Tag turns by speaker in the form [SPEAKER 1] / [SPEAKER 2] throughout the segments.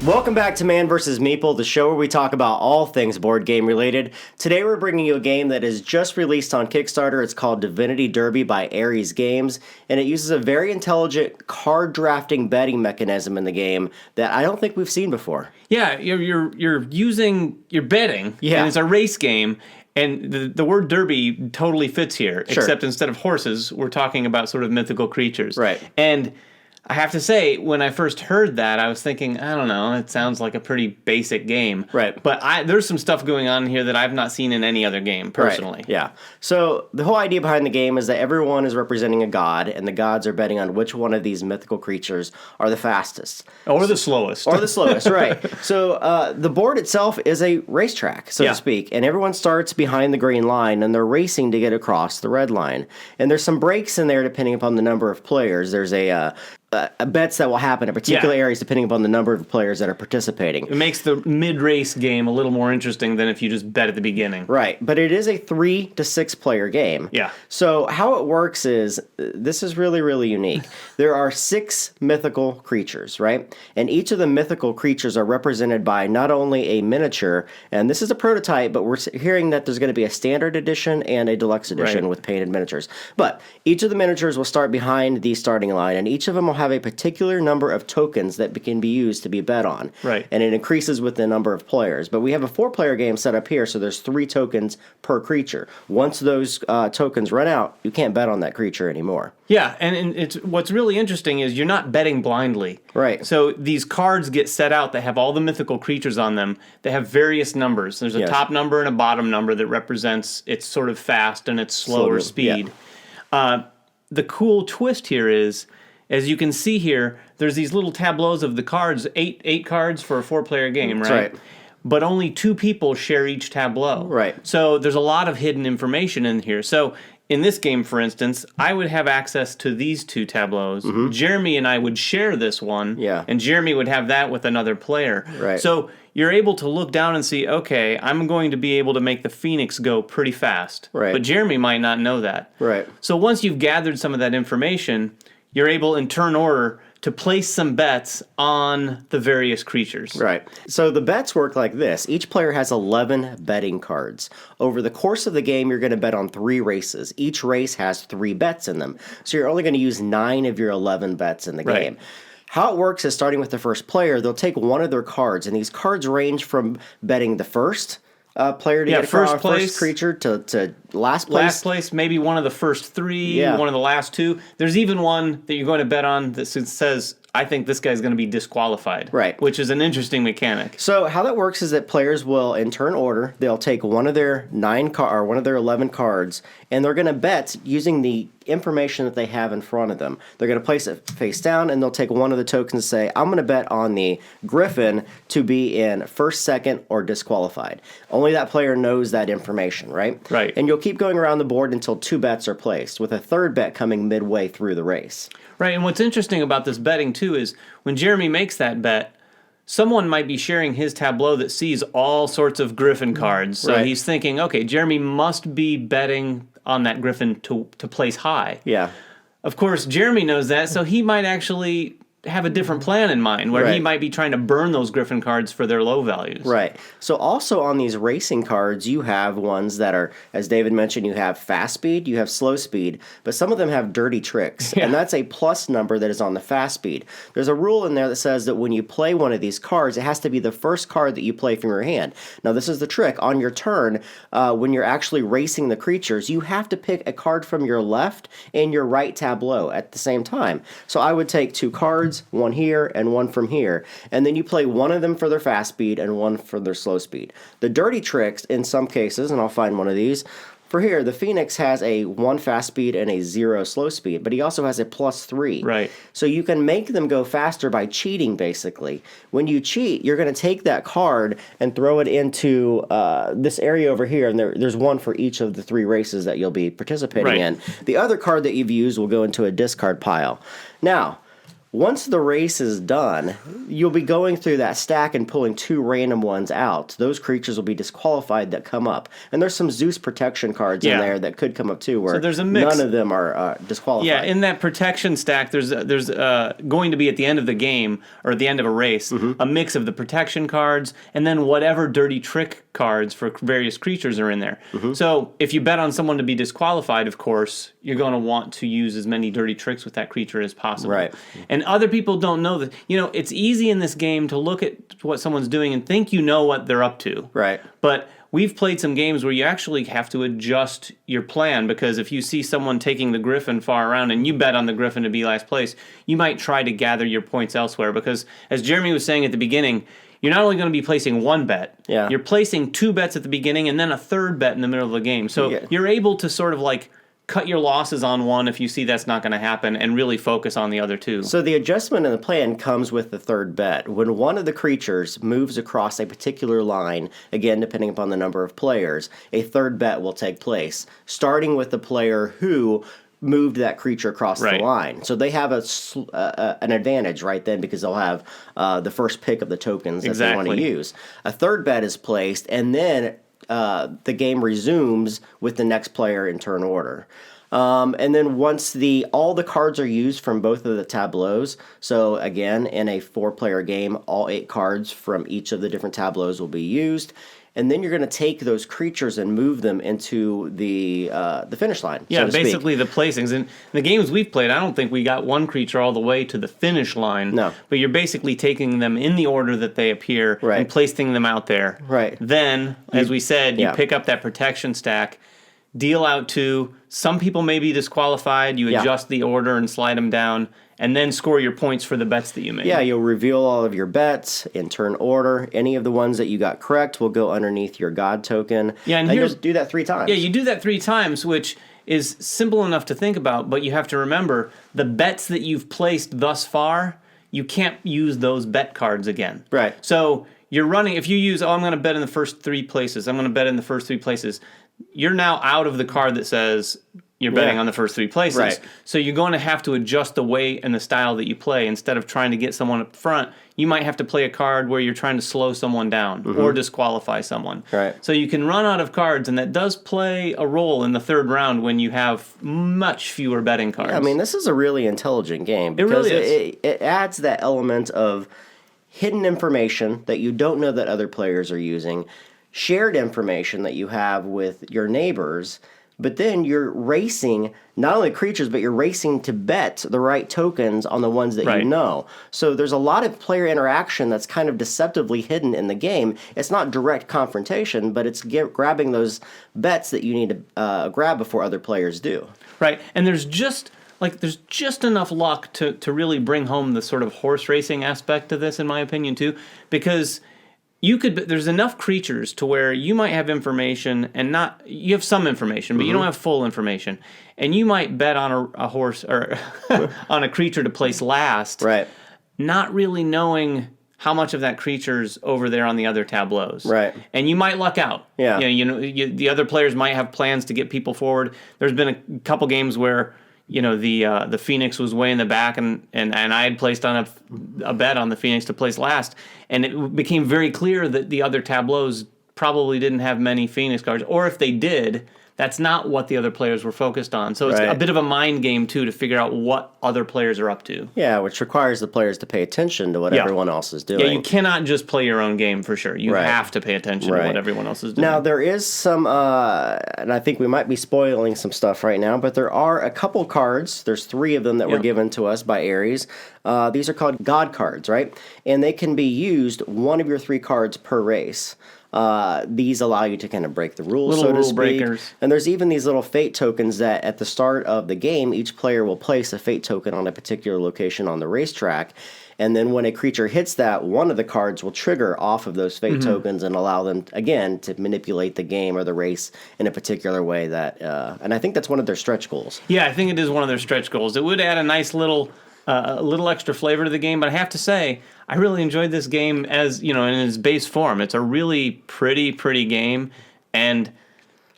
[SPEAKER 1] Welcome back to Man vs. Meeple, the show where we talk about all things board game related. Today we're bringing you a game that is just released on Kickstarter. It's called Divinity Derby by Ares Games, and it uses a very intelligent card drafting betting mechanism in the game that I don't think we've seen before.
[SPEAKER 2] Yeah, you're betting,
[SPEAKER 1] Yeah.
[SPEAKER 2] and it's a race game. And the word derby totally fits here,
[SPEAKER 1] Sure.
[SPEAKER 2] except instead of horses, we're talking about sort of mythical creatures.
[SPEAKER 1] Right.
[SPEAKER 2] And I have to say, when I first heard that, I was thinking, I don't know, it sounds like a pretty basic game.
[SPEAKER 1] Right.
[SPEAKER 2] But there's some stuff going on here that I've not seen in any other game, personally.
[SPEAKER 1] Right. Yeah. So the whole idea behind the game is that everyone is representing a god, and the gods are betting on which one of these mythical creatures are the fastest.
[SPEAKER 2] Or the slowest.
[SPEAKER 1] Or the slowest, right. So the board itself is a racetrack, so to speak, and everyone starts behind the green line, and they're racing to get across the red line. And there's some breaks in there depending upon the number of players. There's bets that will happen in particular areas depending upon the number of players that are participating.
[SPEAKER 2] It makes the mid-race game a little more interesting than if you just bet at the beginning.
[SPEAKER 1] Right, but it is a 3 to 6 player game.
[SPEAKER 2] Yeah.
[SPEAKER 1] So how it works is, this is really, really unique. There are 6 mythical creatures, right? And each of the mythical creatures are represented by not only a miniature, and this is a prototype, but we're hearing that there's going to be a standard edition and a deluxe edition with painted miniatures. But each of the miniatures will start behind the starting line, and each of them will have a particular number of tokens that can be used to be bet on.
[SPEAKER 2] Right.
[SPEAKER 1] And it increases with the number of players. But we have a 4-player game set up here, so there's 3 tokens per creature. Once those tokens run out, you can't bet on that creature anymore.
[SPEAKER 2] Yeah, and it's what's really interesting is you're not betting blindly.
[SPEAKER 1] Right.
[SPEAKER 2] So these cards get set out that have all the mythical creatures on them. They have various numbers. There's a top number and a bottom number that represents its sort of fast and its slower speed. Yeah. The cool twist here is, as you can see here, there's these little tableaus of the cards, eight cards for a 4-player game, right?
[SPEAKER 1] That's right.
[SPEAKER 2] But only 2 people share each tableau.
[SPEAKER 1] Right.
[SPEAKER 2] So there's a lot of hidden information in here. So in this game, for instance, I would have access to these 2 tableaus. Mm-hmm. Jeremy and I would share this one.
[SPEAKER 1] Yeah.
[SPEAKER 2] And Jeremy would have that with another player.
[SPEAKER 1] Right.
[SPEAKER 2] So you're able to look down and see, okay, I'm going to be able to make the Phoenix go pretty fast.
[SPEAKER 1] Right.
[SPEAKER 2] But Jeremy might not know that.
[SPEAKER 1] Right.
[SPEAKER 2] So once you've gathered some of that information, you're able, in turn order, to place some bets on the various creatures.
[SPEAKER 1] Right. So the bets work like this. Each player has 11 betting cards. Over the course of the game, you're going to bet on 3 races. Each race has 3 bets in them. So you're only going to use 9 of your 11 bets in the game. How it works is, starting with the first player, they'll take one of their cards, and these cards range from betting the first player to get across, first creature to last place.
[SPEAKER 2] Last place, maybe one of the first 3, one of the last 2. There's even one that you're going to bet on that says, I think this guy's going to be disqualified. Right. Which is an interesting mechanic.
[SPEAKER 1] So how that works is that players will, in turn order, they'll take one of their 11 cards, and they're going to bet using the information that they have in front of them. They're going to place it face down, and they'll take one of the tokens and say, I'm going to bet on the Griffin to be in first, second, or disqualified. Only that player knows that information, right?
[SPEAKER 2] Right.
[SPEAKER 1] And you'll keep going around the board until 2 bets are placed, with a 3rd bet coming midway through the race.
[SPEAKER 2] Right, and what's interesting about this betting, too, is when Jeremy makes that bet, someone might be sharing his tableau that sees all sorts of Griffin cards. So he's thinking, okay, Jeremy must be betting on that Griffin to place high.
[SPEAKER 1] Yeah.
[SPEAKER 2] Of course, Jeremy knows that, so he might actually have a different plan in mind, where he might be trying to burn those Griffin cards for their low values.
[SPEAKER 1] Right. So also on these racing cards, you have ones that are, as David mentioned, you have fast speed, you have slow speed, but some of them have dirty tricks, and that's a plus number that is on the fast speed. There's a rule in there that says that when you play one of these cards, it has to be the first card that you play from your hand. Now, this is the trick. On your turn, when you're actually racing the creatures, you have to pick a card from your left and your right tableau at the same time. So I would take 2 cards, one here and one from here, and then you play one of them for their fast speed and one for their slow speed. The dirty tricks, in some cases, and I'll find one of these, for here, the Phoenix has a 1 fast speed and a 0 slow speed, but he also has a +3.
[SPEAKER 2] Right.
[SPEAKER 1] So you can make them go faster by cheating, basically. When you cheat, you're going to take that card and throw it into this area over here, and there's one for each of the 3 races that you'll be participating in. The other card that you've used will go into a discard pile. Now, Once the race is done, you'll be going through that stack and pulling 2 random ones out. Those creatures will be disqualified that come up. And there's some Zeus protection cards in there that could come up too, where
[SPEAKER 2] there's a mix.
[SPEAKER 1] None of them are disqualified.
[SPEAKER 2] Yeah, in that protection stack, there's going to be at the end of the game, or at the end of a race, a mix of the protection cards, and then whatever dirty trick cards for various creatures are in there. So if you bet on someone to be disqualified, of course, you're going to want to use as many dirty tricks with that creature as possible.
[SPEAKER 1] Right.
[SPEAKER 2] And other people don't know that. It's easy in this game to look at what someone's doing and think you know what they're up to.
[SPEAKER 1] Right.
[SPEAKER 2] But we've played some games where you actually have to adjust your plan, because if you see someone taking the Griffin far around and you bet on the Griffin to be last place, you might try to gather your points elsewhere, because as Jeremy was saying at the beginning, you're not only going to be placing one bet, you're placing 2 bets at the beginning and then a third bet in the middle of the game. So you're able to sort of like cut your losses on one if you see that's not going to happen, and really focus on the other 2.
[SPEAKER 1] So the adjustment in the plan comes with the third bet. When one of the creatures moves across a particular line, again, depending upon the number of players, a third bet will take place, starting with the player who moved that creature across the line. So they have an advantage right then, because they'll have the first pick of the tokens that they want to use. A third bet is placed, and then the game resumes with the next player in turn order. And then once all the cards are used from both of the tableaus, so again, in a 4-player game, all 8 cards from each of the different tableaus will be used. And then you're going to take those creatures and move them into the finish line.
[SPEAKER 2] Yeah,
[SPEAKER 1] so to
[SPEAKER 2] basically
[SPEAKER 1] speak.
[SPEAKER 2] the placings. In the games we've played, I don't think we got one creature all the way to the finish line.
[SPEAKER 1] No.
[SPEAKER 2] But you're basically taking them in the order that they appear and placing them out there.
[SPEAKER 1] Right.
[SPEAKER 2] Then, as we said, you pick up that protection stack, deal out 2. Some people may be disqualified. You adjust the order and slide them down, and then score your points for the bets that you made.
[SPEAKER 1] Yeah, you'll reveal all of your bets in turn order. Any of the ones that you got correct will go underneath your God token.
[SPEAKER 2] Yeah, and
[SPEAKER 1] you'll do that 3 times.
[SPEAKER 2] Yeah, you do that 3 times, which is simple enough to think about, but you have to remember the bets that you've placed thus far, you can't use those bet cards again.
[SPEAKER 1] Right.
[SPEAKER 2] So you're running, if you use, I'm going to bet in the first 3 places, I'm going to bet in the first 3 places, you're now out of the card that says you're betting on the first 3 places.
[SPEAKER 1] Right.
[SPEAKER 2] So you're going to have to adjust the way and the style that you play. Instead of trying to get someone up front, you might have to play a card where you're trying to slow someone down or disqualify someone.
[SPEAKER 1] Right.
[SPEAKER 2] So you can run out of cards, and that does play a role in the 3rd round when you have much fewer betting cards.
[SPEAKER 1] Yeah, I mean, this is a really intelligent game.
[SPEAKER 2] It really is.
[SPEAKER 1] It adds that element of hidden information that you don't know that other players are using, shared information that you have with your neighbors, but then you're racing not only creatures, but you're racing to bet the right tokens on the ones that you know. So there's a lot of player interaction that's kind of deceptively hidden in the game. It's not direct confrontation, but it's grabbing those bets that you need to grab before other players do.
[SPEAKER 2] Right, and there's just enough luck to really bring home the sort of horse racing aspect to this, in my opinion, too, because there's enough creatures to where you might have information and you have some information, but you don't have full information. And you might bet on a horse or on a creature to place last,
[SPEAKER 1] right?
[SPEAKER 2] Not really knowing how much of that creature's over there on the other tableaus.
[SPEAKER 1] Right.
[SPEAKER 2] And you might luck out.
[SPEAKER 1] Yeah.
[SPEAKER 2] The other players might have plans to get people forward. There's been a couple games where the Phoenix was way in the back, and I had placed on a bet on the Phoenix to place last, and it became very clear that the other tableaus probably didn't have many Phoenix cards, or if they did, that's not what the other players were focused on. So it's a bit of a mind game, too, to figure out what other players are up to.
[SPEAKER 1] Yeah, which requires the players to pay attention to what everyone else is doing.
[SPEAKER 2] Yeah, you cannot just play your own game, for sure. You have to pay attention to what everyone else is doing.
[SPEAKER 1] Now, there is some, and I think we might be spoiling some stuff right now, but there are a couple cards. There's 3 of them that were given to us by Ares. These are called God cards, right? And they can be used, one of your 3 cards per race. These allow you to kind of break the rules, so to
[SPEAKER 2] rule
[SPEAKER 1] speak.
[SPEAKER 2] Breakers.
[SPEAKER 1] And there's even these little fate tokens that at the start of the game, each player will place a fate token on a particular location on the racetrack. And then when a creature hits that, one of the cards will trigger off of those fate tokens and allow them, again, to manipulate the game or the race in a particular way that... and I think that's one of their stretch goals.
[SPEAKER 2] Yeah, I think it is one of their stretch goals. It would add a nice little extra flavor to the game, but I have to say, I really enjoyed this game in its base form. It's a really pretty game, and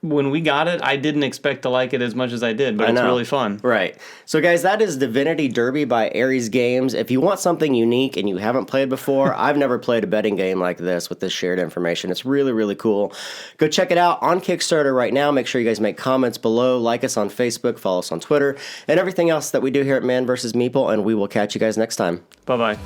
[SPEAKER 2] when we got it, I didn't expect to like it as much as I did, but it's really fun.
[SPEAKER 1] Right. So, guys, that is Divinity Derby by Ares Games. If you want something unique and you haven't played before, I've never played a betting game like this with this shared information. It's really, really cool. Go check it out on Kickstarter right now. Make sure you guys make comments below, like us on Facebook, follow us on Twitter, and everything else that we do here at Man vs. Meeple, and we will catch you guys next time.
[SPEAKER 2] Bye-bye.